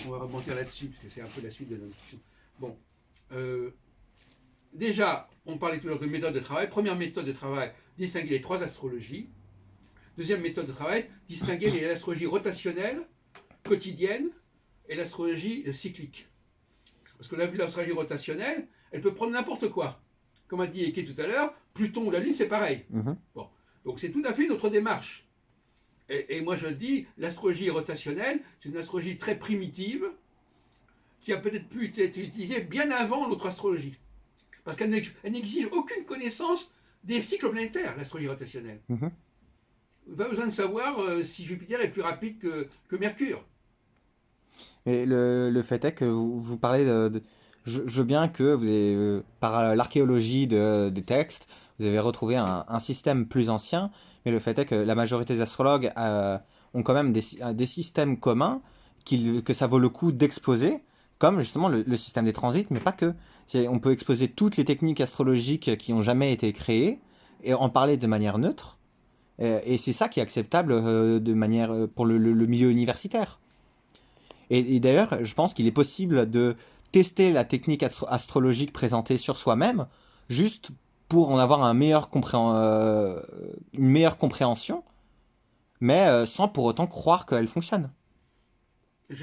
on va rebondir là-dessus, parce que c'est un peu la suite de notre discussion. Bon. Déjà, on parlait tout à l'heure de méthode de travail. Première méthode de travail, distinguer les 3 astrologies. Deuxième méthode de travail, distinguer les astrologies rotationnelles, quotidiennes, et l'astrologie cyclique. Parce que l'astrologie rotationnelle, elle peut prendre n'importe quoi. Comme a dit Eke tout à l'heure, Pluton ou la Lune, c'est pareil. Bon. Donc c'est tout à fait notre démarche. Et moi je le dis, l'astrologie rotationnelle, c'est une astrologie très primitive, qui a peut-être pu être utilisée bien avant l'autre astrologie. Parce qu'elle n'exige aucune connaissance des cycles planétaires, l'astrologie rotationnelle. Pas besoin de savoir si Jupiter est plus rapide que Mercure. Et le fait est que vous parlez je veux bien que vous avez, par l'archéologie des textes, vous avez retrouvé un système plus ancien, mais le fait est que la majorité des astrologues ont quand même des systèmes communs que ça vaut le coup d'exposer, comme justement le système des transits, mais pas que. On peut exposer toutes les techniques astrologiques qui n'ont jamais été créées et en parler de manière neutre. Et c'est ça qui est acceptable de manière, pour le milieu universitaire. Et d'ailleurs, je pense qu'il est possible de tester la technique astrologique présentée sur soi-même, juste pour en avoir une meilleure compréhension, mais sans pour autant croire qu'elle fonctionne. Vous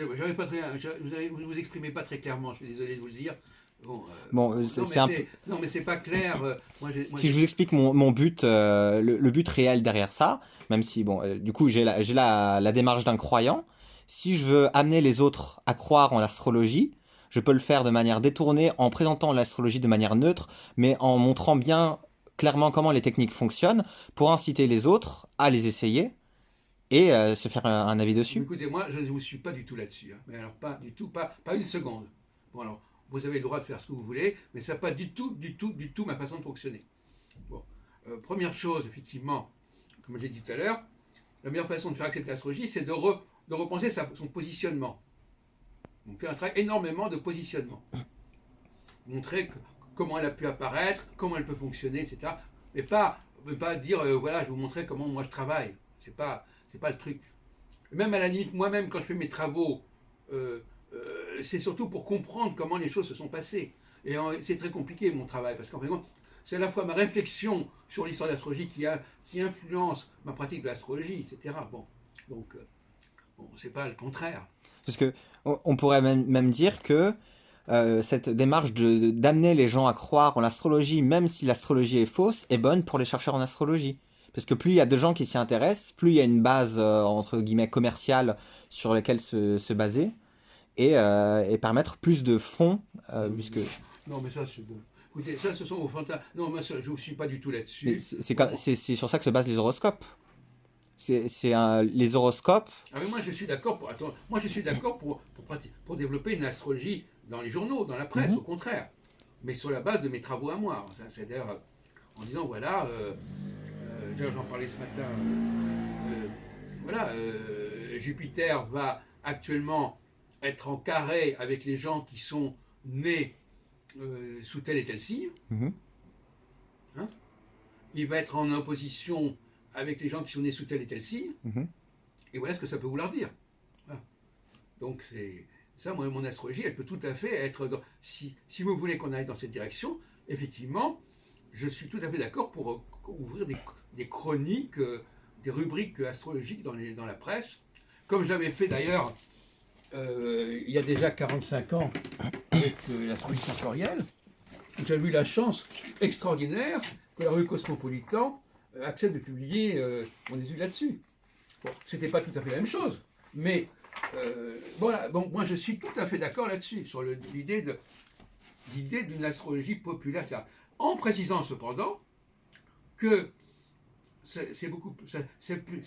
vous exprimez pas très clairement, je suis désolé de vous le dire. Bon, Bon, non, mais c'est pas clair. Si je vous explique mon but, le but réel derrière ça, même si, bon, du coup, j'ai la démarche d'un croyant, si je veux amener les autres à croire en l'astrologie, je peux le faire de manière détournée en présentant l'astrologie de manière neutre, mais en montrant bien clairement comment les techniques fonctionnent pour inciter les autres à les essayer et se faire un avis dessus. Écoutez, moi, je ne vous suis pas du tout là-dessus. Hein. Mais alors, pas du tout, pas une seconde. Bon, alors, vous avez le droit de faire ce que vous voulez, mais ça n'a pas du tout ma façon de fonctionner. Bon. Première chose, effectivement, comme j'ai dit tout à l'heure, la meilleure façon de faire accepter l'astrologie, c'est de repenser son positionnement. Donc, faire un travail énormément de positionnement. Montrer comment elle a pu apparaître, comment elle peut fonctionner, etc. Mais pas dire, voilà, je vais vous montrer comment moi je travaille. C'est pas le truc. Même à la limite, moi-même, quand je fais mes travaux, c'est surtout pour comprendre comment les choses se sont passées. Et c'est très compliqué, mon travail, parce qu'en fait, c'est à la fois ma réflexion sur l'histoire de l'astrologie qui influence ma pratique de l'astrologie, etc. Bon, donc, c'est pas le contraire. Parce que on pourrait même dire que cette démarche d'amener les gens à croire en l'astrologie, même si l'astrologie est fausse, est bonne pour les chercheurs en astrologie. Parce que plus il y a de gens qui s'y intéressent, plus il y a une base, entre guillemets, commerciale sur laquelle se baser et permettre plus de fonds, puisque... Non, mais ça, c'est bon. Écoutez, ça, ce sont vos fantasmes. Non, moi, je ne suis pas du tout là-dessus. C'est sur ça que se basent les horoscopes. Les horoscopes... Ah, mais moi, je suis d'accord pour développer une astrologie dans les journaux, dans la presse, au contraire. Mais sur la base de mes travaux à moi. C'est-à-dire en disant, voilà, j'en parlais ce matin, voilà, Jupiter va actuellement être en carré avec les gens qui sont nés sous tel et tel signe. Hein. Il va être en opposition avec les gens qui sont nés sous tel et tel signe. Et voilà ce que ça peut vouloir dire. Voilà. Donc, c'est ça, moi, mon astrologie, elle peut tout à fait être... Si vous voulez qu'on aille dans cette direction, effectivement, je suis tout à fait d'accord pour ouvrir des chroniques, des rubriques astrologiques dans la presse, comme j'avais fait d'ailleurs il y a déjà 45 ans avec l'astrologie sensorielle. J'avais eu la chance extraordinaire que la revue Cosmopolitan accepte de publier mon étude là-dessus. Bon, c'était pas tout à fait la même chose, mais voilà, bon, moi je suis tout à fait d'accord là-dessus, sur l'idée d'une astrologie populaire, etc. En précisant cependant que c'est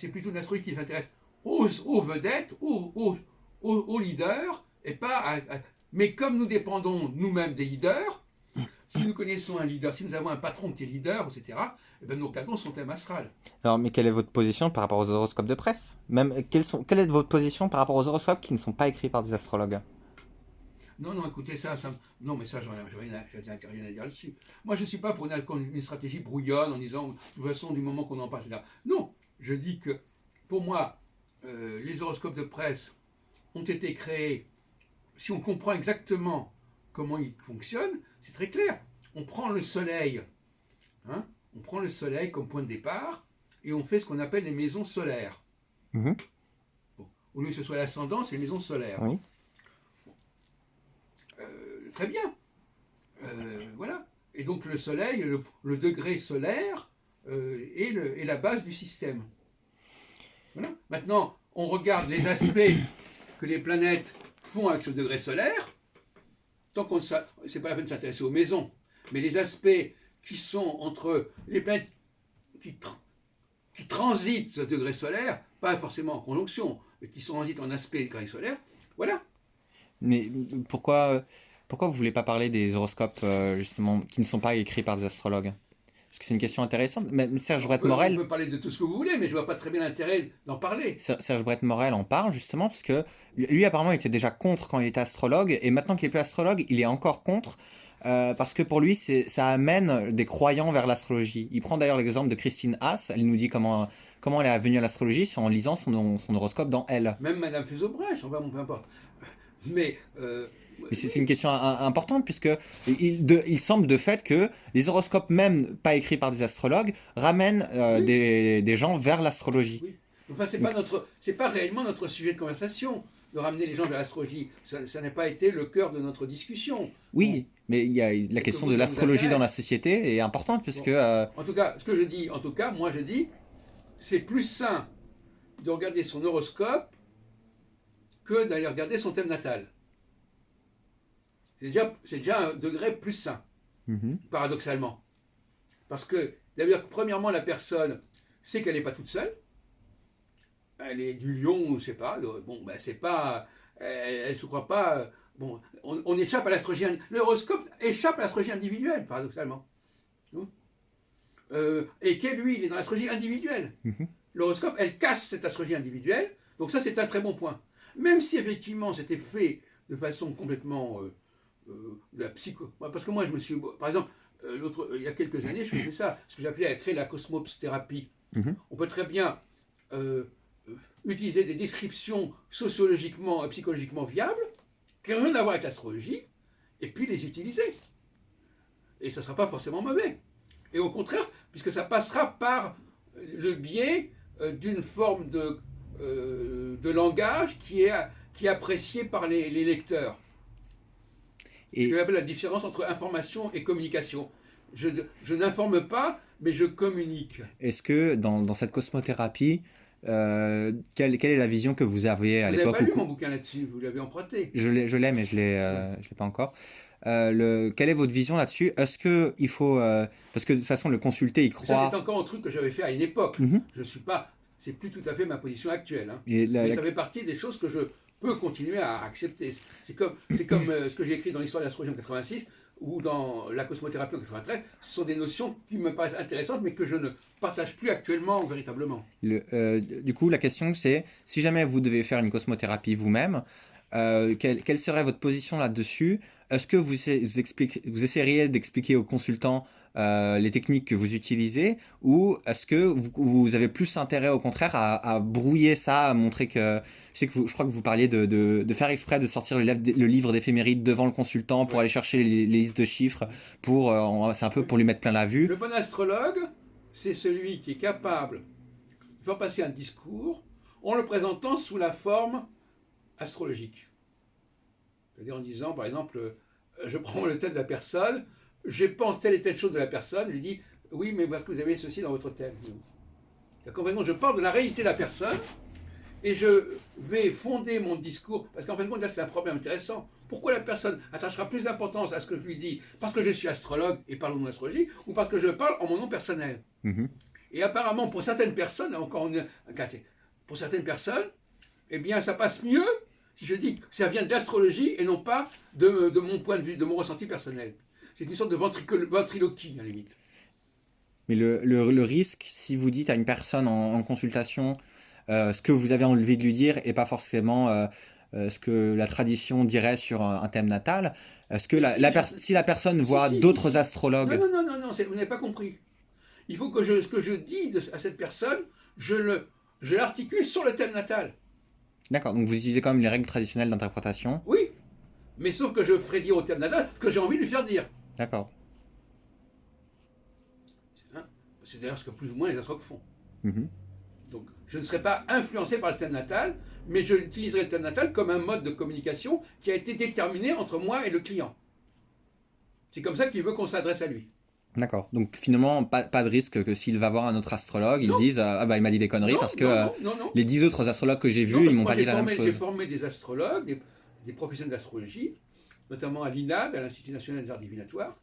plutôt une astrologie qui s'intéresse aux vedettes, aux leaders, et pas mais comme nous dépendons nous-mêmes des leaders, si nous connaissons un leader, si nous avons un patron qui est leader, etc., eh ben nous regardons son thème astral. Alors, mais quelle est votre position par rapport aux horoscopes de presse? Même, quelle est votre position par rapport aux horoscopes qui ne sont pas écrits par des astrologues? Non, écoutez, non, mais ça, j'ai rien à dire là-dessus. Moi, je ne suis pas pour une stratégie brouillonne en disant, de toute façon, du moment qu'on en parle, etc. Non, je dis que, pour moi, les horoscopes de presse ont été créés, si on comprend exactement comment ils fonctionnent, c'est très clair. On prend le soleil, hein, on prend le soleil comme point de départ, et on fait ce qu'on appelle les maisons solaires. Mhm. Bon, au lieu que ce soit l'ascendant, c'est les maisons solaires. Oui. Très bien. Voilà. Et donc le soleil, le degré solaire est la base du système. Voilà. Maintenant, on regarde les aspects que les planètes font avec ce degré solaire. Tant qu'on c'est pas la peine de s'intéresser aux maisons, mais les aspects qui sont entre les planètes qui transitent ce degré solaire, pas forcément en conjonction, mais qui transitent en aspect degré solaire, voilà. Mais pourquoi vous voulez pas parler des horoscopes, justement, qui ne sont pas écrits par des astrologues? Parce que c'est une question intéressante. Mais Serge On Brett-Morel, peut parler de tout ce que vous voulez, mais je vois pas très bien l'intérêt d'en parler. Serge Brett-Morel en parle justement parce que lui apparemment il était déjà contre quand il était astrologue et maintenant qu'il est plus astrologue, il est encore contre parce que pour lui ça amène des croyants vers l'astrologie. Il prend d'ailleurs l'exemple de Christine Haas. Elle nous dit comment elle est venue à l'astrologie, c'est en lisant son horoscope dans Elle. Même Madame Fuseau-Brèche, enfin bon, peu importe. Mais Et c'est oui, une question importante puisque il semble de fait que les horoscopes, même pas écrits par des astrologues, ramènent oui, des gens vers l'astrologie. oui. Enfin, Donc, c'est pas réellement notre sujet de conversation de ramener les gens vers l'astrologie. Ça n'a pas été le cœur de notre discussion. Bon, oui, mais il y a la que question vous, de ça vous l'astrologie dans la intéresse. société est importante puisque Bon. En tout cas, ce que je dis, en tout cas, moi je dis, c'est plus sain de regarder son horoscope que d'aller regarder son thème natal. C'est déjà un degré plus sain, mhm, paradoxalement. Parce que, d'ailleurs, premièrement, la personne sait qu'elle n'est pas toute seule. Elle est du lion, je sais pas. Bon, ben, c'est pas. Elle se croit pas. Bon, on échappe à l'astrologie. L'horoscope échappe à l'astrologie individuelle, paradoxalement. Et qu'elle, lui, il est dans l'astrologie individuelle. mhm. L'horoscope, elle casse cette astrologie individuelle. Donc, ça, c'est un très bon point. Même si, effectivement, c'était fait de façon complètement. De la psycho. Parce que moi, je me suis. Par exemple, il y a quelques années, je faisais ça, ce que j'appelais à créer la cosmos-thérapie. Mhm. On peut très bien euh, utiliser des descriptions sociologiquement et psychologiquement viables, qui n'ont rien à voir avec l'astrologie, et puis les utiliser. Et ça ne sera pas forcément mauvais. Et au contraire, puisque ça passera par le biais d'une forme de langage qui est apprécié par les lecteurs. Ce que Et j'appelle la différence entre information et communication. Je n'informe pas, mais je communique. est-ce que dans cette cosmothérapie, quelle est la vision que vous aviez à Vous n'avez l'époque pas lu mon bouquin là-dessus, vous l'avez emprunté. Je l'ai, mais Oui. je l'ai pas encore. Quelle est votre vision là-dessus? Est-ce que il faut, parce que de toute façon le consulter, il Ça, c'est croit. encore un truc que j'avais fait à une époque. Mhm. Je suis pas, c'est plus tout à fait ma position actuelle. Hein. Et Mais ça fait partie des choses que je peux continuer à accepter. C'est comme ce que j'ai écrit dans l'histoire de l'astrologie en 86 ou dans la cosmothérapie en 93. Ce sont des notions qui me paraissent intéressantes, mais que je ne partage plus actuellement véritablement. Du coup, la question c'est, si jamais vous devez faire une cosmothérapie vous-même, quelle serait votre position là-dessus? Est-ce que vous essaieriez d'expliquer aux consultants les techniques que vous utilisez, ou est-ce que vous avez plus intérêt au contraire à brouiller ça, à montrer que... Je crois que vous parliez de faire exprès de sortir le livre d'éphémérides devant le consultant pour Ouais. aller chercher les listes de chiffres, c'est un peu pour lui mettre plein la vue. Le bon astrologue, c'est celui qui est capable de faire passer un discours en le présentant sous la forme astrologique. C'est-à-dire en disant, par exemple, je prends le thème de la personne, je pense telle et telle chose de la personne, je dis, oui, mais parce que vous avez ceci dans votre thème. Donc, je parle de la réalité de la personne et je vais fonder mon discours, parce qu'en fin de compte, là, c'est un problème intéressant. Pourquoi la personne attachera plus d'importance à ce que je lui dis parce que je suis astrologue et parle au nom d'astrologie, ou parce que je parle en mon nom personnel? Mhm. Et apparemment, pour certaines personnes, pour certaines personnes, eh bien, ça passe mieux si je dis que ça vient de l'astrologie et non pas de mon point de vue, de mon ressenti personnel. C'est une sorte de ventriloquie, à la limite. Mais le risque, si vous dites à une personne en consultation ce que vous avez envie de lui dire et pas forcément ce que la tradition dirait sur un thème natal, est-ce que Mais si, si la personne si, voit si, si, d'autres si. Non, astrologues, non, non, non, non, vous n'avez pas compris. Il faut que ce que je dis à cette personne, je l'articule sur le thème natal. D'accord, donc vous utilisez quand même les règles traditionnelles d'interprétation. Oui, mais sauf que je ferai dire au thème natal ce que j'ai envie de lui faire dire. D'accord. Hein. C'est d'ailleurs ce que plus ou moins les astrologues font. Mhm. Donc, je ne serai pas influencé par le thème natal, mais je utiliserai le thème natal comme un mode de communication qui a été déterminé entre moi et le client. C'est comme ça qu'il veut qu'on s'adresse à lui. D'accord. Donc finalement, pas de risque que s'il va voir un autre astrologue, ils Non, disent ah bah il m'a dit des conneries non, parce que non, non, non, non. les 10 autres astrologues que j'ai Non, vus, parce ils que m'ont moi pas dit la même j'ai chose. formé des astrologues, des professionnels d'astrologie, notamment à l'INAD, à l'Institut national des arts divinatoires,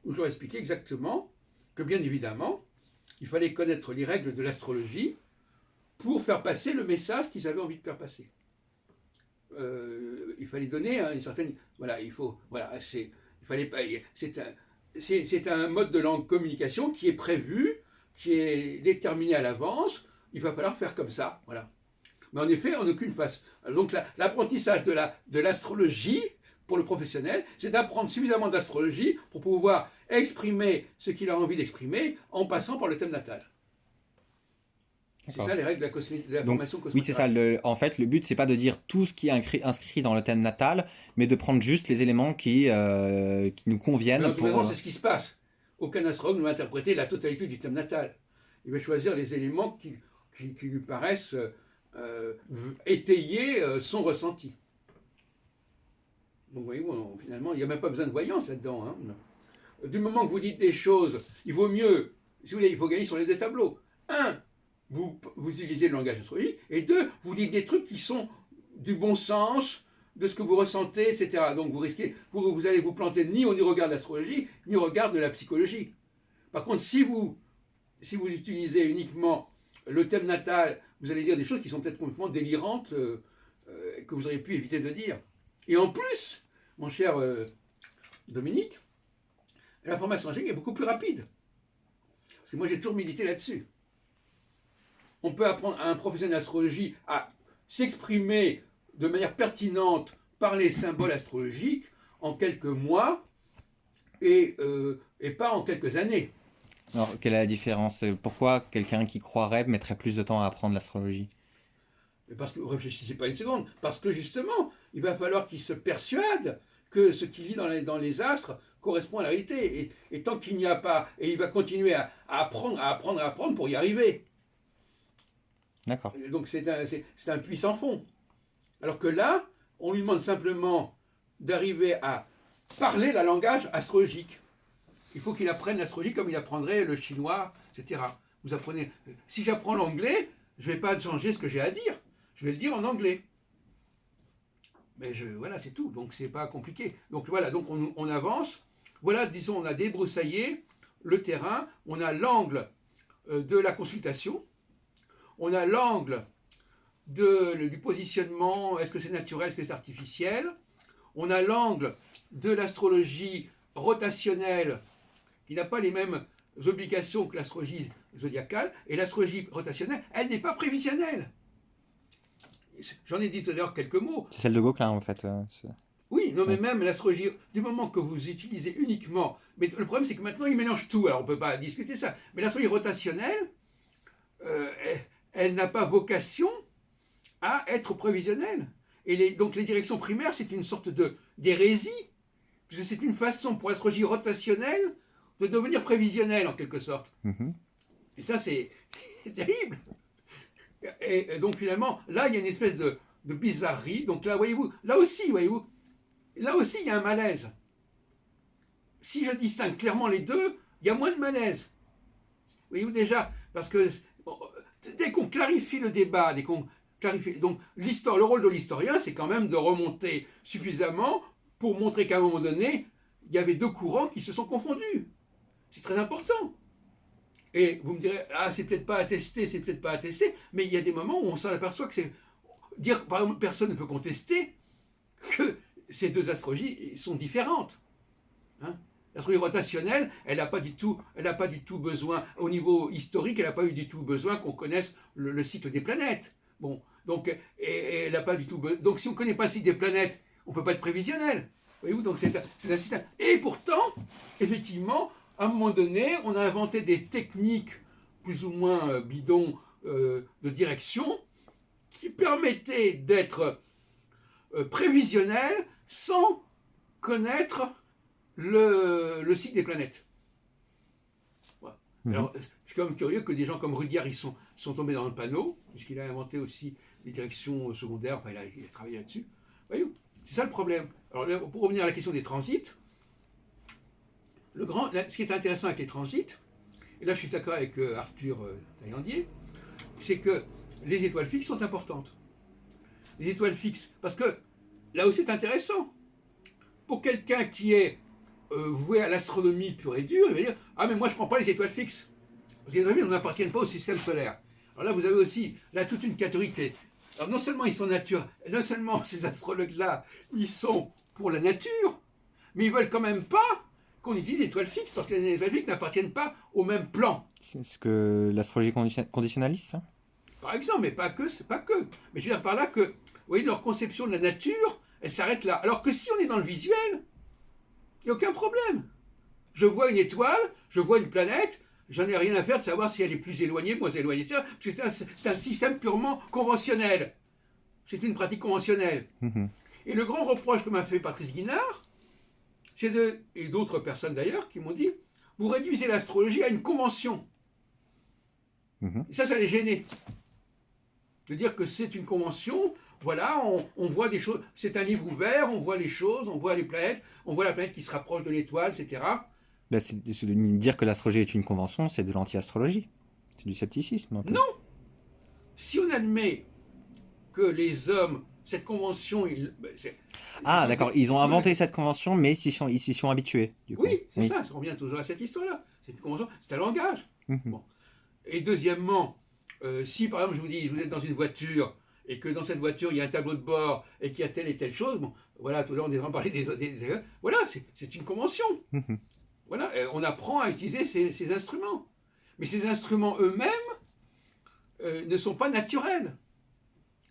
où je leur ai expliqué exactement que bien évidemment, il fallait connaître les règles de l'astrologie pour faire passer le message qu'ils avaient envie de faire passer. Il fallait donner une certaine... Voilà, il faut... Voilà, il fallait pas... C'est un mode de langue communication qui est prévu, qui est déterminé à l'avance. Il va falloir faire comme ça, voilà. Mais en effet, en aucune façon. Donc l'apprentissage de l'astrologie pour le professionnel, c'est d'apprendre suffisamment d'astrologie pour pouvoir exprimer ce qu'il a envie d'exprimer en passant par le thème natal. C'est ça les règles de la formation cosmologique. Oui, c'est ça. En fait, le but, c'est pas de dire tout ce qui est inscrit dans le thème natal, mais de prendre juste les éléments qui nous conviennent. Mais en toute façon, c'est ce qui se passe. Aucun astrologue ne va interpréter la totalité du thème natal. Il va choisir les éléments qui lui paraissent étayer son ressenti. Donc, voyez-vous, finalement, il n'y a même pas besoin de voyance là-dedans. Hein. Du moment que vous dites des choses, il vaut mieux, si vous voulez, il faut gagner sur les deux tableaux. Un, vous utilisez le langage astrologique, et deux, vous dites des trucs qui sont du bon sens, de ce que vous ressentez, etc. Donc vous risquez, vous allez vous planter ni au regard de l'astrologie, ni au regard de la psychologie. Par contre, si vous utilisez uniquement le thème natal, vous allez dire des choses qui sont peut-être complètement délirantes, que vous auriez pu éviter de dire. Et en plus, mon cher Dominique, la formation angélique est beaucoup plus rapide. Parce que moi, j'ai toujours milité là-dessus. On peut apprendre à un professionnel d'astrologie à s'exprimer de manière pertinente par les symboles astrologiques en quelques mois et pas en quelques années. Alors, quelle est la différence? Pourquoi quelqu'un qui croirait mettrait plus de temps à apprendre l'astrologie? Parce que vous ne réfléchissez pas une seconde. Parce que justement, il va falloir qu'il se persuade que ce qu'il lit dans les astres correspond à la réalité. Et tant qu'il n'y a pas, et il va continuer à apprendre pour y arriver. D'accord. Et donc c'est un puits sans fond. Alors que là, on lui demande simplement d'arriver à parler le langage astrologique. Il faut qu'il apprenne l'astrologie comme il apprendrait le chinois, etc. Vous apprenez. Si j'apprends l'anglais, je ne vais pas changer ce que j'ai à dire. Je vais le dire en anglais. Mais voilà, c'est tout. Donc c'est pas compliqué. Donc voilà, donc on avance. Voilà, disons, on a débroussaillé le terrain. On a l'angle de la consultation. On a l'angle du positionnement. Est-ce que c'est naturel, est-ce que c'est artificiel? On a l'angle de l'astrologie rotationnelle qui n'a pas les mêmes obligations que l'astrologie zodiacale. Et l'astrologie rotationnelle, elle n'est pas prévisionnelle. J'en ai dit tout à l'heure quelques mots. C'est celle de Gauquelin, en fait. Oui, non, mais même l'astrologie, du moment que vous utilisez uniquement. Mais le problème, c'est que maintenant, ils mélangent tout. Alors, on ne peut pas discuter ça. Mais l'astrologie rotationnelle, elle n'a pas vocation à être prévisionnelle. Et donc, les directions primaires, c'est une sorte d'hérésie, puisque c'est une façon pour l'astrologie rotationnelle de devenir prévisionnelle, en quelque sorte. Mm-hmm. Et ça, c'est terrible. Et donc finalement, là, il y a une espèce de bizarrerie. Donc là, voyez-vous, là aussi, il y a un malaise. Si je distingue clairement les deux, il y a moins de malaise. Voyez-vous déjà, parce que dès qu'on clarifie le débat, donc le rôle de l'historien, c'est quand même de remonter suffisamment pour montrer qu'à un moment donné, il y avait deux courants qui se sont confondus. C'est très important. Et vous me direz, c'est peut-être pas attesté, mais il y a des moments où on s'en aperçoit que c'est... Par exemple, personne ne peut contester que ces deux astrologies sont différentes. Hein. L'astrologie rotationnelle, elle n'a pas du tout besoin, au niveau historique, elle n'a pas eu du tout besoin qu'on connaisse le cycle des planètes. Bon, donc, elle n'a pas du tout besoin... Donc si on ne connaît pas le cycle des planètes, on ne peut pas être prévisionnel. Voyez-vous, donc c'est un système. Et pourtant, effectivement, à un moment donné, on a inventé des techniques plus ou moins bidons de direction qui permettait d'être prévisionnel sans connaître le cycle des planètes. Voilà. Alors, c'est quand même curieux que des gens comme Rudi Harrison sont tombés dans le panneau, puisqu'il a inventé aussi les directions secondaires, enfin, il a travaillé là-dessus. Voyez, c'est ça le problème. Alors, là, pour revenir à la question des transits, ce qui est intéressant avec les transits, et là je suis d'accord avec Arthur Taillandier, c'est que les étoiles fixes sont importantes. Les étoiles fixes, parce que là aussi c'est intéressant. Pour quelqu'un qui est voué à l'astronomie pure et dure, il va dire « Ah mais moi je ne prends pas les étoiles fixes, parce que les étoiles fixes n'appartiennent pas au système solaire. » Alors là vous avez aussi là toute une catégorie qui est... Alors non seulement ils sont nature, non seulement ces astrologues-là, ils sont pour la nature, mais ils veulent quand même pas qu'on utilise les étoiles fixes, parce que les étoiles fixes n'appartiennent pas au même plan. C'est ce que l'astrologie conditionnaliste, ça? Par exemple, mais pas que, c'est pas que. Mais je veux dire par là que, vous voyez, leur conception de la nature, elle s'arrête là. Alors que si on est dans le visuel, il n'y a aucun problème. Je vois une étoile, je vois une planète, j'en ai rien à faire de savoir si elle est plus éloignée, moins éloignée. Parce que c'est un système purement conventionnel. C'est une pratique conventionnelle. Et le grand reproche que m'a fait Patrice Guinard, et d'autres personnes d'ailleurs, qui m'ont dit, vous réduisez l'astrologie à une convention. Et ça les gênait. De dire que c'est une convention, voilà, on voit des choses, c'est un livre ouvert, on voit les choses, on voit les planètes, on voit la planète qui se rapproche de l'étoile, etc. Ben, dire que l'astrologie est une convention, c'est de l'anti-astrologie. C'est du scepticisme, un peu. Non. Si on admet que les hommes, cette convention... D'accord, ils ont inventé cette convention, mais ils s'y sont habitués. Du coup. Oui, c'est ça, on revient toujours à cette histoire-là. C'est une convention, c'est un langage. Bon. Et deuxièmement, si par exemple je vous dis, vous êtes dans une voiture, et que dans cette voiture il y a un tableau de bord, et qu'il y a telle et telle chose, bon, voilà, tout à l'heure on est en train de parler des voilà, c'est une convention. Voilà, on apprend à utiliser ces instruments. Mais ces instruments eux-mêmes ne sont pas naturels.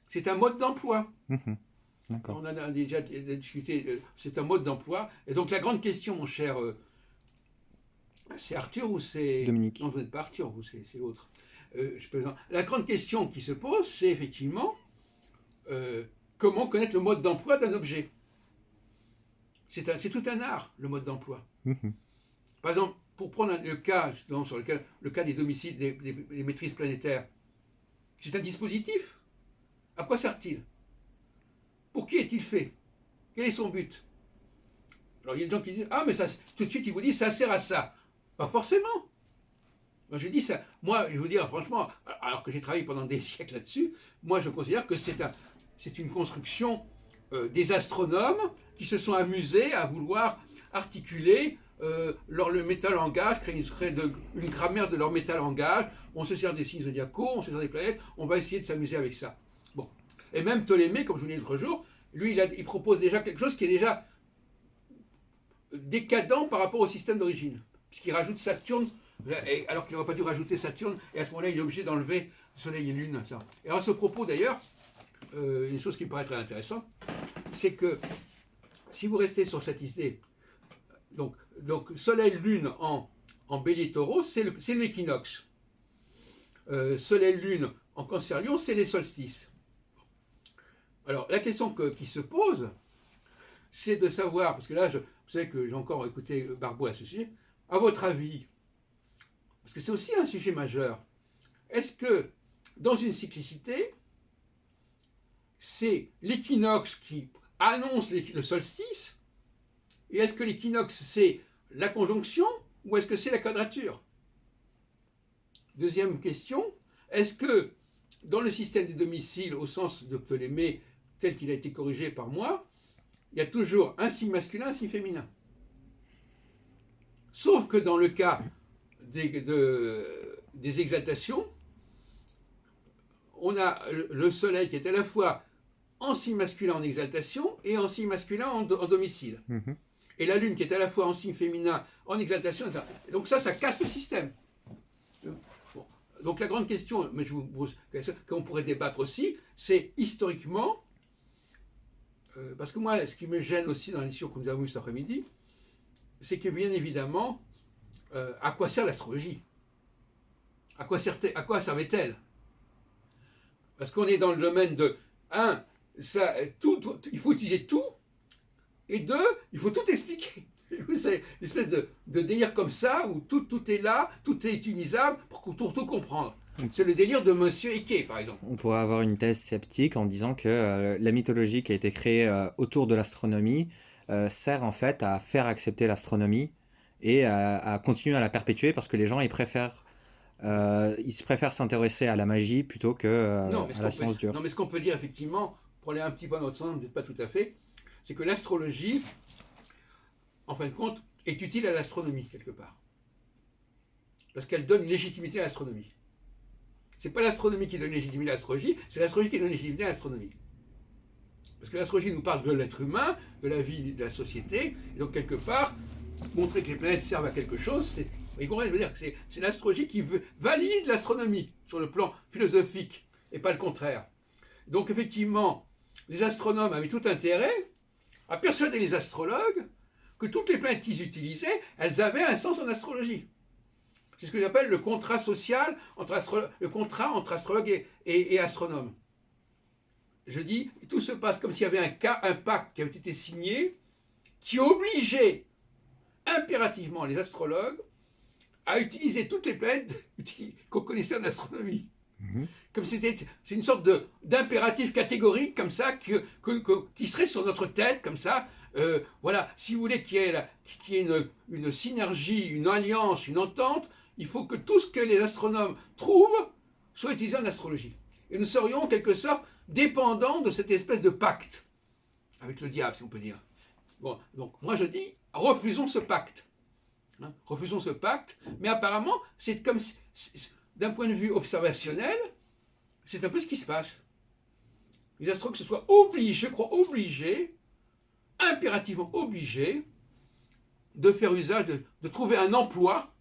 C'est un mode d'emploi. On en a déjà discuté, c'est un mode d'emploi. Et donc la grande question, mon cher, c'est Arthur ou c'est... Dominique. Non, vous n'êtes pas Arthur, vous, c'est l'autre. Je plaisante. La grande question qui se pose, c'est effectivement comment connaître le mode d'emploi d'un objet. C'est tout un art, le mode d'emploi. Par exemple, pour prendre le cas, sur le cas des domiciles, des maîtrises planétaires, c'est un dispositif. À quoi sert-il? Pour qui est-il fait? Quel est son but? Alors il y a des gens qui disent, ah mais ça, tout de suite ils vous disent, ça sert à ça. Pas forcément. Moi je dis ça. Moi, je vais vous dire franchement, alors que j'ai travaillé pendant des siècles là-dessus, moi je considère que c'est une construction des astronomes qui se sont amusés à vouloir articuler le métalangage, créer une grammaire de leur métalangage. On se sert des signes zodiacaux, on se sert des planètes, on va essayer de s'amuser avec ça. Bon. Et même Ptolémée, comme je vous l'ai dit l'autre jour, lui il propose déjà quelque chose qui est déjà décadent par rapport au système d'origine, puisqu'il rajoute Saturne, alors qu'il n'aurait pas dû rajouter Saturne, et à ce moment-là il est obligé d'enlever Soleil et Lune. Ça. Et à ce propos d'ailleurs, une chose qui me paraît très intéressante, c'est que si vous restez sur cette idée, donc Soleil-Lune en Bélier-Taureau, c'est l'équinoxe. Soleil-Lune en Cancer-Lion, c'est les solstices. Alors la question qui se pose, c'est de savoir, parce que là, vous savez que j'ai encore écouté Barbeau à ce sujet, à votre avis, parce que c'est aussi un sujet majeur, est-ce que dans une cyclicité, c'est l'équinoxe qui annonce le solstice, et est-ce que l'équinoxe c'est la conjonction, ou est-ce que c'est la quadrature? Deuxième question, est-ce que dans le système des domiciles, au sens de Ptolémée, tel qu'il a été corrigé par moi, il y a toujours un signe masculin, un signe féminin. Sauf que dans le cas des exaltations, on a le soleil qui est à la fois en signe masculin en exaltation et en signe masculin en domicile. Et la lune qui est à la fois en signe féminin en exaltation, etc. Et donc ça casse le système. Bon. Donc la grande question, mais qu'on pourrait débattre aussi, c'est historiquement, parce que moi, ce qui me gêne aussi dans l'émission que nous avons eue cet après-midi, c'est que bien évidemment, à quoi sert l'astrologie? À quoi servait-elle? Parce qu'on est dans le domaine de, un, il faut utiliser tout, et deux, il faut tout expliquer. C'est une espèce de délire comme ça, où tout est là, tout est utilisable pour tout comprendre. C'est le délire de Monsieur Eke, par exemple. On pourrait avoir une thèse sceptique en disant que la mythologie qui a été créée autour de l'astronomie sert en fait à faire accepter l'astronomie et à continuer à la perpétuer parce que les gens ils se préfèrent s'intéresser à la magie plutôt que à la science dure. Non, mais ce qu'on peut dire effectivement, pour aller un petit peu dans notre sens, peut-être pas tout à fait, c'est que l'astrologie, en fin de compte, est utile à l'astronomie quelque part. Parce qu'elle donne une légitimité à l'astronomie. C'est pas l'astronomie qui donne légitimité à l'astrologie, c'est l'astrologie qui donne légitimité à l'astronomie. Parce que l'astrologie nous parle de l'être humain, de la vie de la société, et donc quelque part, montrer que les planètes servent à quelque chose, c'est, vous comprenez, je veux dire que c'est l'astrologie qui valide l'astronomie sur le plan philosophique, et pas le contraire. Donc effectivement, les astronomes avaient tout intérêt à persuader les astrologues que toutes les planètes qu'ils utilisaient, elles avaient un sens en astrologie. C'est ce que j'appelle le contrat social, le contrat entre astrologue et astronome. Je dis, tout se passe comme s'il y avait un pacte qui avait été signé, qui obligeait impérativement les astrologues à utiliser toutes les planètes qu'on connaissait en astronomie. Comme si c'est une sorte d'impératif catégorique, comme ça, qui serait sur notre tête, comme ça. Voilà, si vous voulez qu'il y ait une synergie, une alliance, une entente, il faut que tout ce que les astronomes trouvent soit utilisé en astrologie. Et nous serions en quelque sorte dépendants de cette espèce de pacte avec le diable, si on peut dire. Bon, donc moi je dis, refusons ce pacte. Hein, refusons ce pacte, mais apparemment, c'est comme si, d'un point de vue observationnel, c'est un peu ce qui se passe. Les astrologues se soient obligés, je crois obligés, impérativement obligés, de faire usage, de trouver un emploi,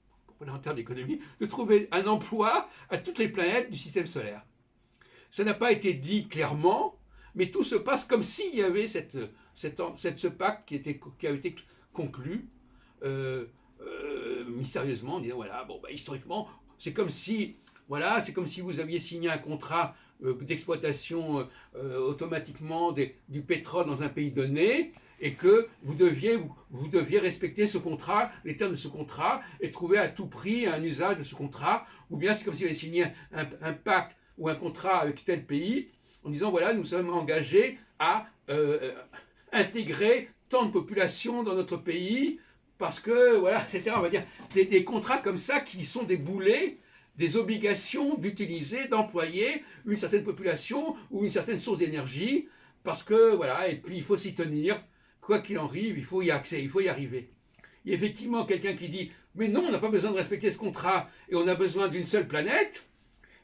en termes d'économie, de trouver un emploi à toutes les planètes du système solaire. Ça n'a pas été dit clairement, mais tout se passe comme s'il y avait ce pacte qui avait été conclu mystérieusement, en disant voilà, bon, historiquement, c'est comme si vous aviez signé un contrat d'exploitation automatiquement du pétrole dans un pays donné, et que vous deviez respecter ce contrat, les termes de ce contrat, et trouver à tout prix un usage de ce contrat, ou bien c'est comme si vous aviez signé un pacte ou un contrat avec tel pays, en disant voilà, nous sommes engagés à intégrer tant de population dans notre pays, parce que, voilà, etc. On va dire des contrats comme ça qui sont des boulets, des obligations d'utiliser, d'employer une certaine population ou une certaine source d'énergie, parce que, voilà, et puis il faut s'y tenir. Quoi qu'il en arrive, il faut y arriver. Il y a effectivement quelqu'un qui dit « Mais non, on n'a pas besoin de respecter ce contrat et on a besoin d'une seule planète »,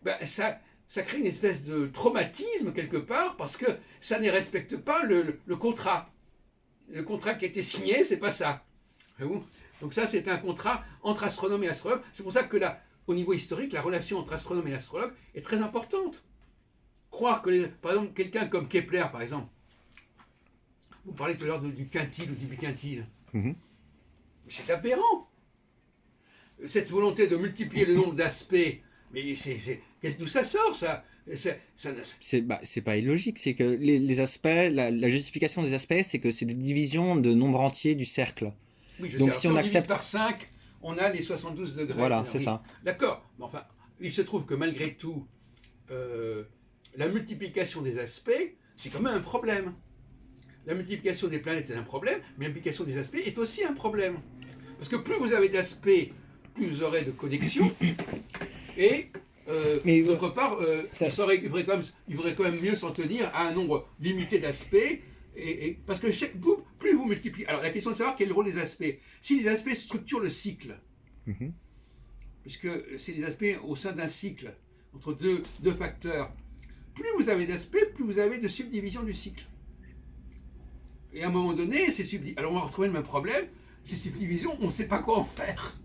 ben ça crée une espèce de traumatisme quelque part parce que ça ne respecte pas le contrat. Le contrat qui a été signé, c'est pas ça. Donc ça, c'est un contrat entre astronome et astrologue. C'est pour ça que au niveau historique, la relation entre astronome et astrologue est très importante. Croire que, par exemple, quelqu'un comme Kepler, par exemple, vous parlez tout à l'heure du quintile ou du biquintile. C'est aberrant. Cette volonté de multiplier le nombre d'aspects, mais d'où ça sort, ça? C'est pas illogique, c'est que les aspects, la justification des aspects, c'est que c'est des divisions de nombre entier du cercle. Oui, je donc sais. si Alors, on si accepte par 5, on a les 72 degrés. Voilà, c'est ça. D'accord, mais enfin, il se trouve que malgré tout, la multiplication des aspects, c'est quand même un problème. La multiplication des planètes est un problème, mais la multiplication des aspects est aussi un problème. Parce que plus vous avez d'aspects, plus vous aurez de connexions, et d'autre part, il faudrait quand même mieux s'en tenir à un nombre limité d'aspects, parce que plus vous multipliez... Alors la question est de savoir quel est le rôle des aspects. Si les aspects structurent le cycle, puisque c'est les aspects au sein d'un cycle, entre deux facteurs, plus vous avez d'aspects, plus vous avez de subdivisions du cycle. Et à un moment donné, alors on va retrouver le même problème, ces subdivisions, on ne sait pas quoi en faire.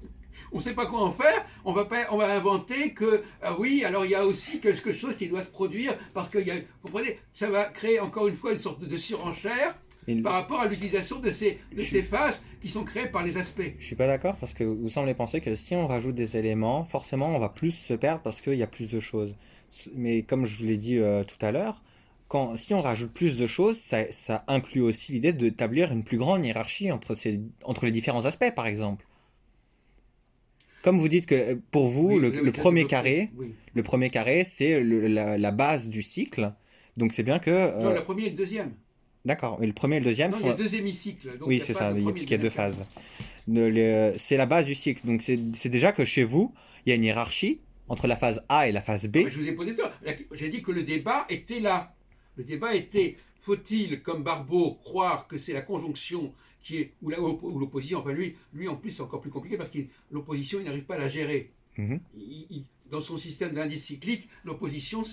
On ne sait pas quoi en faire, on va inventer que, oui, alors il y a aussi quelque chose qui doit se produire, parce que, vous comprenez, ça va créer encore une fois une sorte de surenchère par rapport à l'utilisation de ces phases qui sont créées par les aspects. Je suis pas d'accord, parce que vous semblez penser que si on rajoute des éléments, forcément on va plus se perdre parce qu'il y a plus de choses. Mais comme je vous l'ai dit tout à l'heure, si on rajoute plus de choses, ça inclut aussi l'idée d'établir une plus grande hiérarchie entre les différents aspects, par exemple. Comme vous dites que pour vous, Oui, vous avez déjà développé. Oui. le premier carré, c'est la base du cycle. Donc c'est bien que... Non, le premier et le deuxième. d'accord, et le premier et le deuxième Non, il y a sont... deux hémicycles, donc il Oui, n'y a c'est pas ça, de premier et parce qu'il y a deux deuxième carré. phases. C'est la base du cycle. Donc c'est déjà que chez vous, il y a une hiérarchie entre la phase A et la phase B. Ah, mais je vous ai posé toi. J'ai dit que le débat était là. Le débat était, faut-il, comme Barbeau, croire que c'est la conjonction qui est, ou l'opposition, enfin lui en plus c'est encore plus compliqué parce que l'opposition il n'arrive pas à la gérer. Mhm. Dans son système d'indice cyclique, l'opposition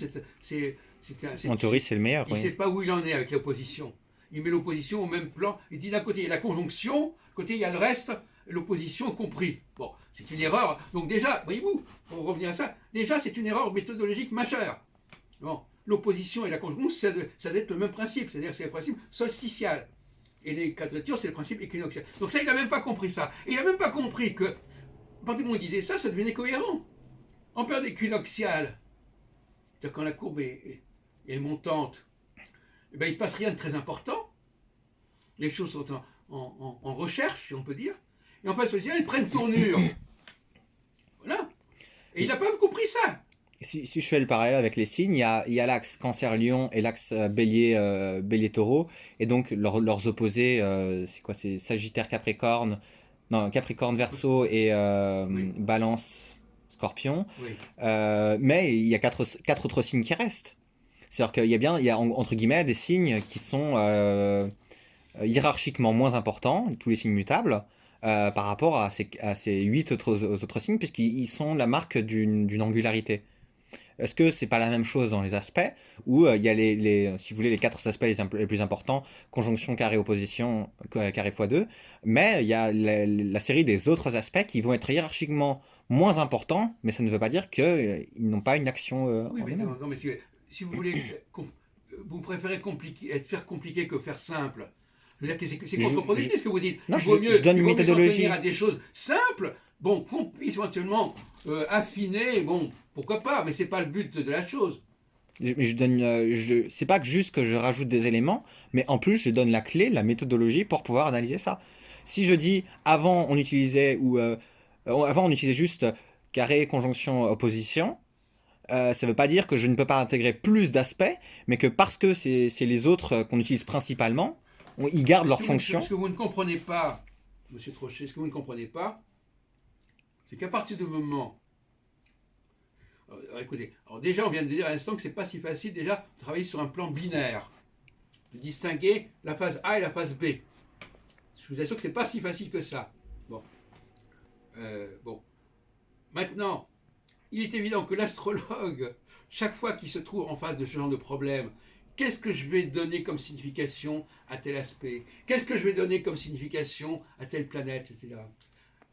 En théorie, c'est le meilleur, il ne oui. sait pas où il en est avec l'opposition. Il met l'opposition au même plan. Il dit d'un côté il y a la conjonction, d'un côté il y a le reste, l'opposition compris. Bon, c'est une erreur. Donc déjà, voyez-vous, pour revenir à ça, déjà c'est une erreur méthodologique majeure. Bon, l'opposition et la conjonction, ça doit être le même principe, c'est-à-dire que c'est le principe solsticial. Et les quadratures, c'est le principe équinoxial. Donc ça, il n'a même pas compris ça. Et il n'a même pas compris que, à partir du moment où il disait ça, ça devenait cohérent. En période équinoxiale, c'est-à-dire quand la courbe est montante, eh ben, il ne se passe rien de très important. Les choses sont en recherche, si on peut dire. Et en fait, elles prennent tournure. Voilà. Et il n'a pas compris ça. Si je fais le parallèle avec les signes, il y a l'axe Cancer-Lion et l'axe Bélier-Taureau. Et donc leurs opposés, c'est quoi? C'est Sagittaire-Capricorne, non, Capricorne-Verseau et Oui, Balance-Scorpion. oui. Mais il y a quatre autres signes qui restent. C'est-à-dire il y a entre guillemets des signes qui sont hiérarchiquement moins importants, tous les signes mutables, par rapport à ces 8 autres signes, puisqu'ils sont la marque d'une angularité. Est-ce que c'est pas la même chose dans les aspects où il y a si vous voulez, les 4 aspects les plus importants, conjonction, carré, opposition, carré x 2, mais il y a la série des autres aspects qui vont être hiérarchiquement moins importants, mais ça ne veut pas dire qu'ils n'ont pas une action Oui, en mais eux-mêmes. non, mais si vous voulez, vous préférez faire compliqué que faire simple. Je veux dire que c'est contre-productif ce que vous dites. Non, je donne Il une vaut mieux s'en tenir méthodologie. à des choses simples, bon, qu'on puisse éventuellement affiner, bon, pourquoi pas, mais c'est pas le but de la chose. C'est pas que juste que je rajoute des éléments, mais en plus je donne la clé, la méthodologie pour pouvoir analyser ça. Si je dis avant on utilisait juste carré, conjonction, opposition, ça veut pas dire que je ne peux pas intégrer plus d'aspects, mais que parce que c'est les autres qu'on utilise principalement, ils gardent leur fonction. Ce que vous ne comprenez pas, monsieur Trochet, ce que vous ne comprenez pas, c'est qu'à partir du moment. Alors, écoutez, alors déjà, on vient de dire à l'instant que c'est pas si facile déjà de travailler sur un plan binaire, de distinguer la phase A et la phase B. Je vous assure que c'est pas si facile que ça. Bon. Bon. Maintenant, il est évident que l'astrologue, chaque fois qu'il se trouve en face de ce genre de problème, qu'est-ce que je vais donner comme signification à tel aspect? Qu'est-ce que je vais donner comme signification à telle planète, etc.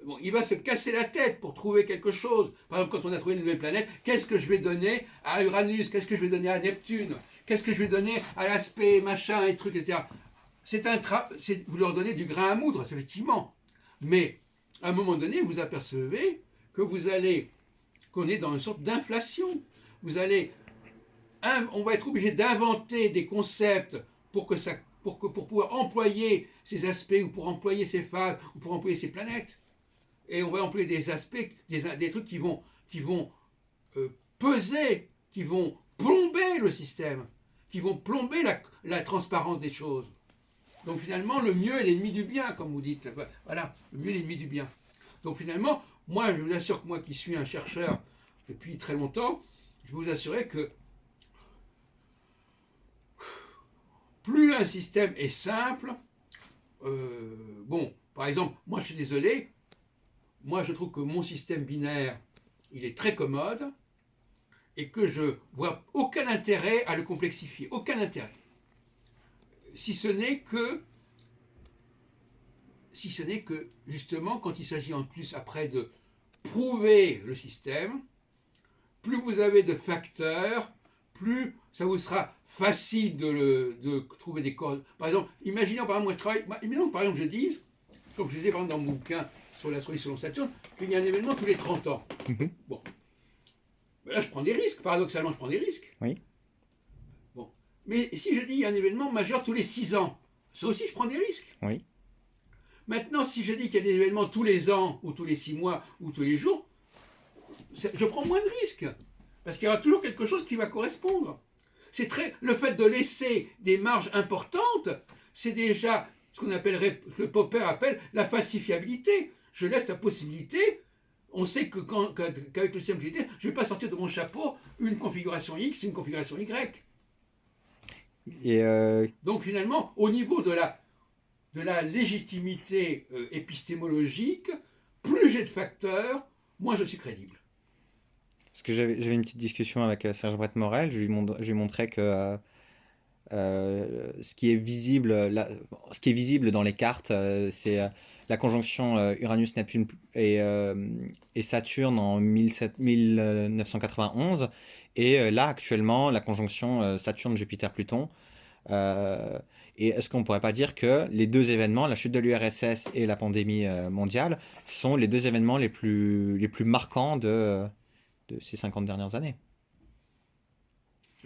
Bon, il va se casser la tête pour trouver quelque chose. Par exemple, quand on a trouvé une nouvelle planète, qu'est-ce que je vais donner à Uranus? Qu'est-ce que je vais donner à Neptune? Qu'est-ce que je vais donner à l'aspect, machin, et trucs, etc. Vous leur donnez du grain à moudre, effectivement. Mais, à un moment donné, vous apercevez que qu'on est dans une sorte d'inflation. On va être obligé d'inventer des concepts pour pouvoir employer ces aspects, ou pour employer ces phases, ou pour employer ces planètes. Et on va employer des aspects, des trucs qui vont peser, qui vont plomber le système, qui vont plomber la transparence des choses. Donc finalement, le mieux est l'ennemi du bien, comme vous dites. Voilà, le mieux est l'ennemi du bien. Donc finalement, moi, je vous assure que moi qui suis un chercheur depuis très longtemps, je peux vous assurer que plus un système est simple, bon, par exemple, moi je suis désolé, moi je trouve que mon système binaire, il est très commode, et que je vois aucun intérêt à le complexifier, aucun intérêt. Si ce n'est que, justement, quand il s'agit en plus après de prouver le système, plus vous avez de facteurs, plus ça vous sera facile de trouver des cordes. Par exemple, imaginons par exemple, je dise, comme je disais par exemple dans mon bouquin sur l'astrologie selon Saturne, qu'il y a un événement tous les 30 ans. Mhm. Bon. Là, je prends des risques. Paradoxalement, je prends des risques. Oui. Bon. Mais si je dis qu'il y a un événement majeur tous les 6 ans, ça aussi, je prends des risques. Oui. Maintenant, si je dis qu'il y a des événements tous les ans, ou tous les 6 mois, ou tous les jours, je prends moins de risques. Parce qu'il y aura toujours quelque chose qui va correspondre. Le fait de laisser des marges importantes, c'est déjà ce qu'on appellerait, que Popper appelle la falsifiabilité. Je laisse la possibilité. On sait qu'avec le système budgétaire, je ne vais pas sortir de mon chapeau une configuration X, une configuration Y. Et Donc finalement, au niveau de la légitimité épistémologique, plus j'ai de facteurs, moins je suis crédible. parce que j'avais une petite discussion avec Serge Brett-Morel, je lui montrais que ce qui est visible, ce qui est visible dans les cartes, c'est la conjonction Uranus-Neptune et Saturne en 1991, et là actuellement la conjonction Saturne-Jupiter-Pluton. Et est-ce qu'on ne pourrait pas dire que les deux événements, la chute de l'URSS et la pandémie mondiale, sont les deux événements les plus marquants de ces 50 dernières années?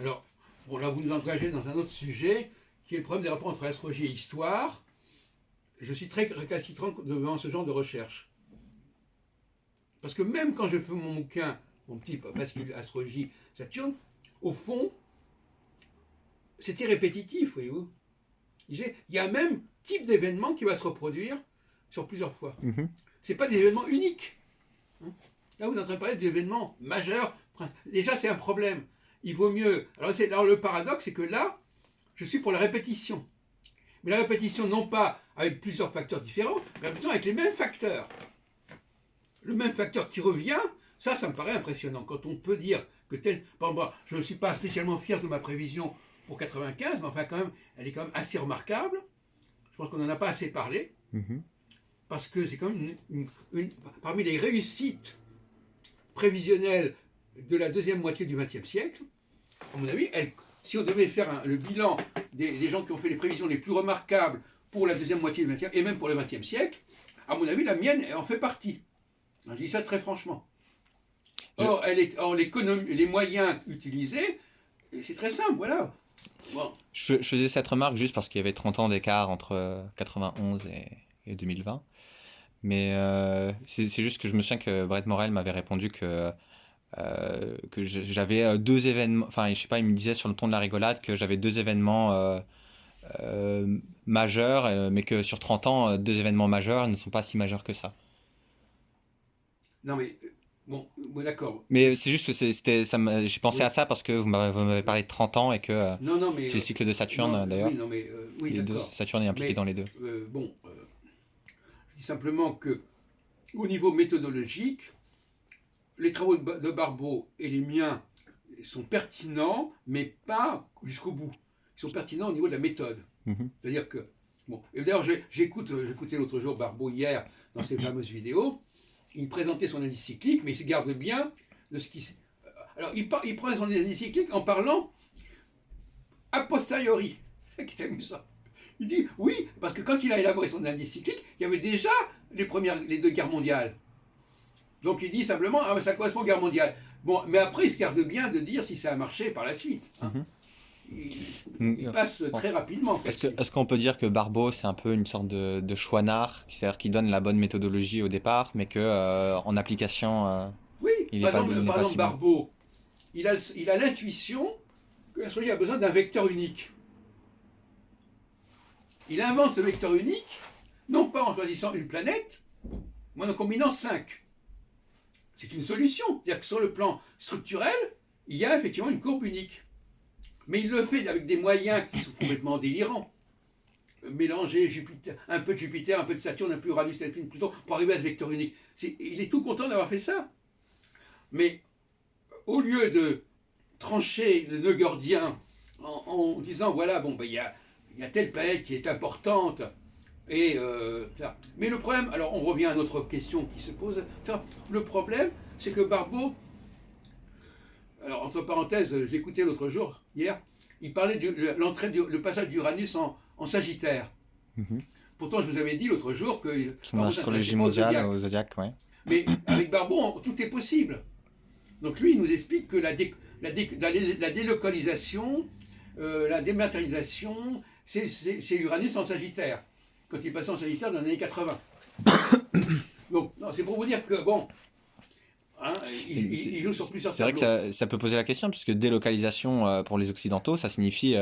Alors, bon, là vous nous engagez dans un autre sujet, qui est le problème des rapports entre astrologie et histoire. Je suis très récalcitrant devant ce genre de recherche. Parce que même quand je fais mon bouquin, mon petit bascule astrologie Saturne, au fond, c'était répétitif, voyez-vous. Il y a un même type d'événement qui va se reproduire sur plusieurs fois. Mhm. Ce n'est pas des événements uniques. Là, vous êtes en train de parler d'événements majeurs. Déjà, c'est un problème. Il vaut mieux... Alors le paradoxe, c'est que là, je suis pour la répétition. Mais la répétition, non pas avec plusieurs facteurs différents, mais la répétition avec les mêmes facteurs. Le même facteur qui revient, ça me paraît impressionnant. Quand on peut dire que tel... Bon, je ne suis pas spécialement fier de ma prévision pour 95, mais enfin, quand même, elle est quand même assez remarquable. Je pense qu'on n'en a pas assez parlé. Mhm. Parce que c'est quand même parmi les réussites prévisionnelles de la deuxième moitié du XXe siècle. À mon avis, si on devait faire le bilan des gens qui ont fait les prévisions les plus remarquables pour la deuxième moitié du XXe et même pour le XXe siècle, à mon avis, la mienne en fait partie. Je dis ça très franchement. Or, les moyens utilisés, c'est très simple, voilà. Bon. Je faisais cette remarque juste parce qu'il y avait 30 ans d'écart entre 91 et 2020. Mais c'est juste que je me souviens que Brett Morel m'avait répondu que j'avais deux événements, enfin je sais pas, il me disait sur le ton de la rigolade que j'avais deux événements majeurs, mais que sur 30 ans, deux événements majeurs ne sont pas si majeurs que ça. Non mais, bon d'accord. Mais c'est juste que j'ai pensé Oui. à ça parce que vous m'avez parlé de 30 ans et que Non, mais, c'est le cycle de Saturne non, d'ailleurs. Oui, non, mais, oui, Les deux, d'accord. Saturne est impliqué Mais, dans les deux. Je dis simplement que, au niveau méthodologique, les travaux de Barbeau et les miens sont pertinents, mais pas jusqu'au bout. Ils sont pertinents au niveau de la méthode. Mhm. C'est-à-dire que, bon, et d'ailleurs j'écoutais l'autre jour Barbeau hier dans ses fameuses vidéos, il présentait son indice cyclique, mais il se garde bien de ce qui... Alors il prend son indice cyclique en parlant a posteriori. C'est qui est amusant. Il dit oui, parce que quand il a élaboré son indice cyclique, il y avait déjà les deux guerres mondiales. Donc il dit simplement, ah, mais ça correspond aux guerres mondiales. Bon, mais après, il se garde bien de dire si ça a marché par la suite. Hein. Il passe très rapidement. Est-ce qu'on peut dire que Barbeau, c'est un peu une sorte de chouinard, c'est-à-dire qu'il donne la bonne méthodologie au départ, mais que en application, oui, il par n'est exemple, pas si bon. Barbeau, il a l'intuition que l'astrologie a besoin d'un vecteur unique. Il invente ce vecteur unique, non pas en choisissant une planète, mais en combinant 5. C'est une solution. C'est-à-dire que sur le plan structurel, il y a effectivement une courbe unique. Mais il le fait avec des moyens qui sont complètement délirants. Mélanger un peu de Jupiter, un peu de Saturne, un peu Uranus, Neptune, Pluton, pour arriver à ce vecteur unique. Il est tout content d'avoir fait ça. Mais au lieu de trancher le nœud gordien en disant, voilà, bon, ben, il y a telle planète qui est importante, mais le problème, alors on revient à notre question qui se pose, le problème, c'est que Barbeau, alors entre parenthèses, j'écoutais l'autre jour, hier, il parlait de le passage d'Uranus en Sagittaire. Mhm. Pourtant, je vous avais dit l'autre jour que... Son astrologie mondiale au zodiaque, ouais. Mais avec Barbeau, tout est possible. Donc lui, il nous explique que la délocalisation, la dématérialisation, c'est l'Uranus en Sagittaire, quand il passait en Sagittaire dans les années 80. Donc, c'est pour vous dire que, bon, hein, il joue sur plusieurs C'est vrai tableaux. que ça peut poser la question, puisque délocalisation pour les Occidentaux, ça signifie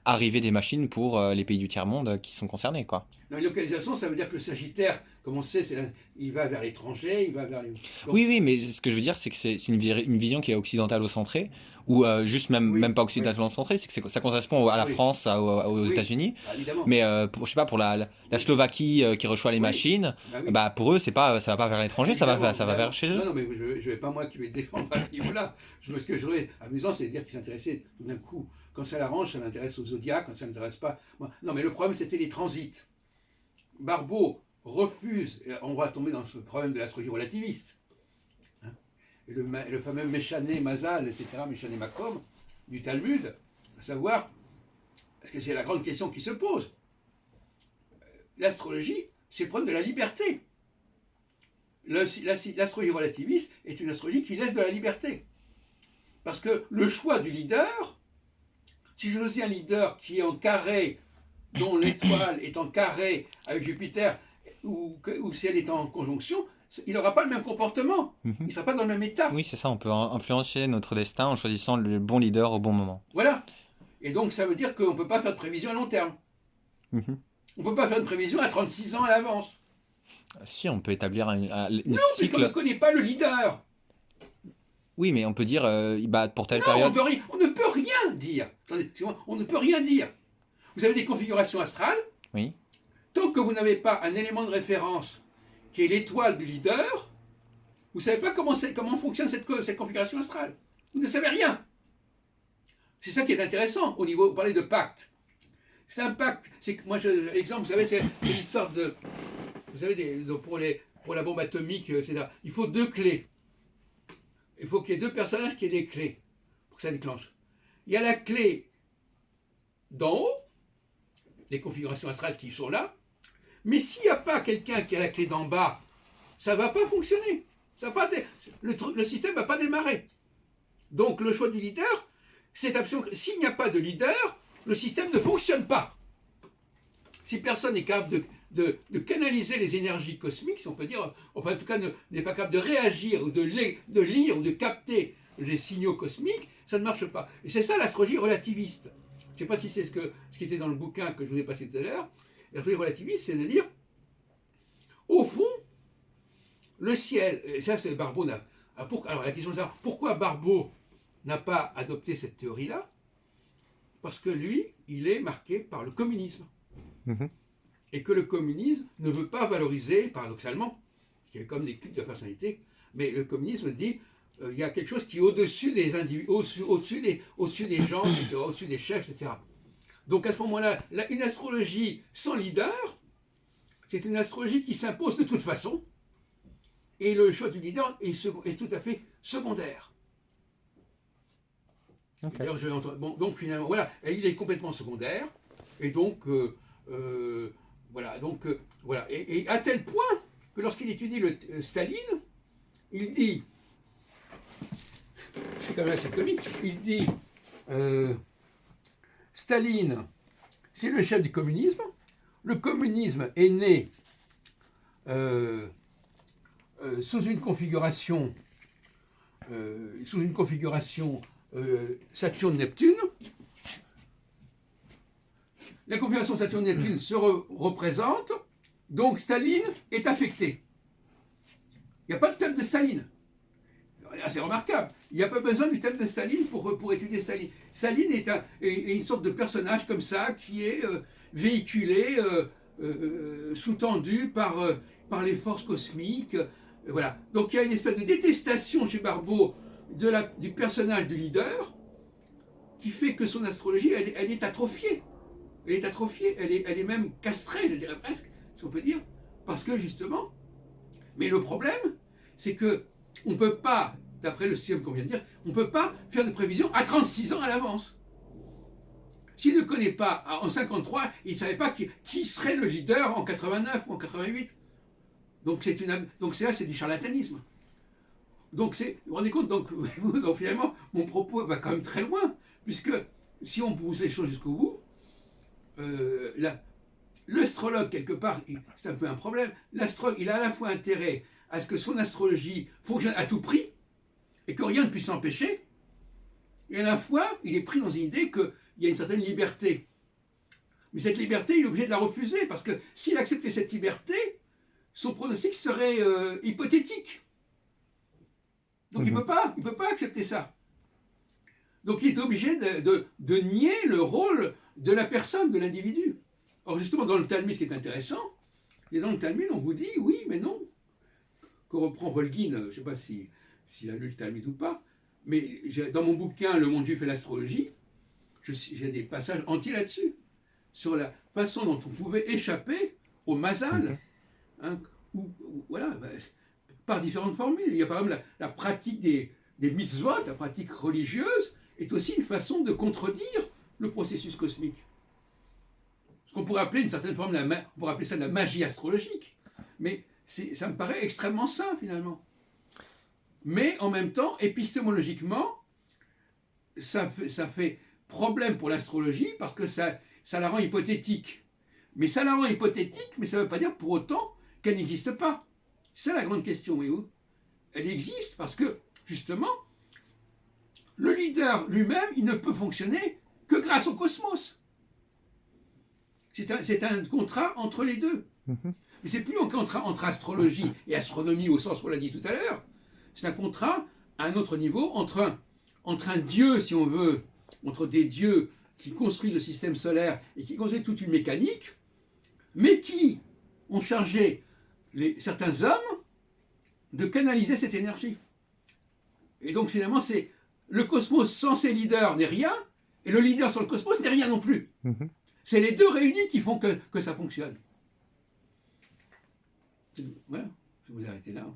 arriver des machines pour les pays du tiers-monde qui sont concernés, quoi. La localisation, ça veut dire que le Sagittaire, comme on sait, il va vers l'étranger, il va vers les... Donc, Oui, mais ce que je veux dire, c'est que c'est une vision qui est occidentalo-centrée, ou juste même oui, pas oui, occidentalo-centrée, c'est que ça correspond à la oui, France, aux oui, États-Unis, bah, évidemment. mais je sais pas, pour la Oui, Slovaquie qui reçoit les oui, machines, bah oui. bah pour eux, ça va pas vers l'étranger, Évidemment, ça va vers évidemment. chez eux. Non, mais je ne vais pas moi qui vais le défendre à ce niveau-là. Ce que je trouvais amusant, c'est de dire qu'il s'intéressait tout d'un coup. Quand ça l'arrange, ça l'intéresse au zodiaque, quand ça ne l'intéresse pas. Moi, non, mais le problème, c'était les transits. Barbeau refuse, et on va tomber dans ce problème de l'astrologie relativiste. Hein, et le fameux Méchané Mazal, etc., Méchané Macom, du Talmud, à savoir, parce que c'est la grande question qui se pose. L'astrologie, c'est le problème de la liberté. L'astrologie relativiste est une astrologie qui laisse de la liberté. Parce que le choix du leader, si je choisis un leader qui est en carré, dont l'étoile est en carré avec Jupiter, ou si elle est en conjonction, il n'aura pas le même comportement. Il Mhm. ne sera pas dans le même état. Oui, c'est ça, on peut influencer notre destin en choisissant le bon leader au bon moment. Voilà. Et donc ça veut dire qu'on ne peut pas faire de prévision à long terme. Mhm. On ne peut pas faire de prévision à 36 ans à l'avance. Si, on peut établir une Non, puisqu'on ne cycle. connaît pas le leader. Oui, mais on peut dire, bah, pour telle Non, période. on ne peut rien dire. Attendez, on ne peut rien dire. Vous avez des configurations astrales. Oui. Tant que vous n'avez pas un élément de référence qui est l'étoile du leader, vous ne savez pas comment fonctionne cette configuration astrale. Vous ne savez rien. C'est ça qui est intéressant au niveau, vous parlez de pacte. C'est un pacte. C'est que moi, exemple, vous savez, c'est l'histoire de, vous savez, pour la bombe atomique, etc. Il faut 2 clés. Il faut qu'il y ait 2 personnages qui aient des clés pour que ça déclenche. Il y a la clé d'en haut, les configurations astrales qui sont là, mais s'il n'y a pas quelqu'un qui a la clé d'en bas, ça ne va pas fonctionner. Ça va pas le système ne va pas démarrer. Donc le choix du leader, c'est absolument... S'il n'y a pas de leader, le système ne fonctionne pas. Si personne n'est capable de canaliser les énergies cosmiques, si on peut dire, enfin en tout cas n'est pas capable de réagir ou de lire ou de capter les signaux cosmiques, ça ne marche pas. Et c'est ça l'astrologie relativiste. Je ne sais pas si c'est ce qui était dans le bouquin que je vous ai passé tout à l'heure. L'astrologie relativiste, c'est de dire, au fond, le ciel, et ça c'est Barbeau, alors la question c'est pourquoi Barbeau n'a pas adopté cette théorie-là? Parce que lui, il est marqué par le communisme. Mhm. Et que le communisme ne veut pas valoriser, paradoxalement, qui est comme des cultes de la personnalité, mais le communisme dit il y a quelque chose qui est au-dessus des individus, au-dessus des gens, au-dessus des chefs, etc. Donc à ce moment-là, une astrologie sans leader, c'est une astrologie qui s'impose de toute façon, et le choix du leader est tout à fait secondaire. Ok. Bon, donc finalement, voilà, il est complètement secondaire, et donc, voilà, voilà. Et à tel point que lorsqu'il étudie Staline, il dit, c'est quand même assez comique, il dit, Staline, c'est le chef du communisme, le communisme est né sous une configuration Saturne-Neptune. La configuration Saturne-Neptune se représente, donc Staline est affecté. Il n'y a pas de thème de Staline. C'est remarquable. Il n'y a pas besoin du thème de Staline pour étudier Staline. Staline est une sorte de personnage comme ça qui est véhiculé, sous-tendu par les forces cosmiques. Voilà. Donc il y a une espèce de détestation chez Barbeau du personnage du leader qui fait que son astrologie, elle est atrophiée. Elle est atrophiée, elle est même castrée, je dirais presque, si on peut dire, parce que justement, mais le problème, c'est que on ne peut pas, d'après le système qu'on vient de dire, on ne peut pas faire de prévision à 36 ans à l'avance. S'il ne connaît pas, en 53, il ne savait pas qui serait le leader en 89 ou en 88. Donc c'est du charlatanisme. Donc, vous vous rendez compte, donc, donc, finalement, mon propos va quand même très loin, puisque si on pousse les choses jusqu'au bout, l'astrologue, quelque part, c'est un peu un problème. L'astrologue, il a à la fois intérêt à ce que son astrologie fonctionne à tout prix, et que rien ne puisse s'empêcher, et à la fois, il est pris dans une idée qu'il y a une certaine liberté. Mais cette liberté, il est obligé de la refuser, parce que s'il acceptait cette liberté, son pronostic serait hypothétique. Donc il ne peut pas accepter ça. Donc il est obligé de nier le rôle de la personne, de l'individu. Or justement, dans le Talmud, ce qui est intéressant, et dans le Talmud, on vous dit oui, mais non. Que reprend Volgin, je ne sais pas s'il a lu le Talmud ou pas, mais dans mon bouquin Le monde juif et l'astrologie, j'ai des passages entiers là-dessus, sur la façon dont on pouvait échapper au mazal, hein, voilà, par différentes formules. Il y a par exemple la pratique des mitzvot, la pratique religieuse, est aussi une façon de contredire le processus cosmique. Ce qu'on pourrait appeler une certaine forme, on pourrait appeler ça de la magie astrologique. Mais ça me paraît extrêmement sain finalement. Mais en même temps, épistémologiquement, ça fait problème pour l'astrologie parce que ça la rend hypothétique. Mais ça la rend hypothétique, mais ça ne veut pas dire pour autant qu'elle n'existe pas. C'est ça la grande question, voyez-vous. Elle existe parce que, justement, le leader lui-même, il ne peut fonctionner que grâce au cosmos. C'est un contrat entre les deux. Mais c'est plus un contrat entre astrologie et astronomie au sens où on l'a dit tout à l'heure. C'est un contrat à un autre niveau entre un dieu, si on veut, entre des dieux qui construisent le système solaire et qui construisent toute une mécanique, mais qui ont chargé certains hommes de canaliser cette énergie. Et donc finalement, c'est le cosmos sans ses leaders n'est rien, et le leader sans le cosmos n'est rien non plus. C'est les deux réunis qui font que ça fonctionne. Voilà, je vais vous arrêter là.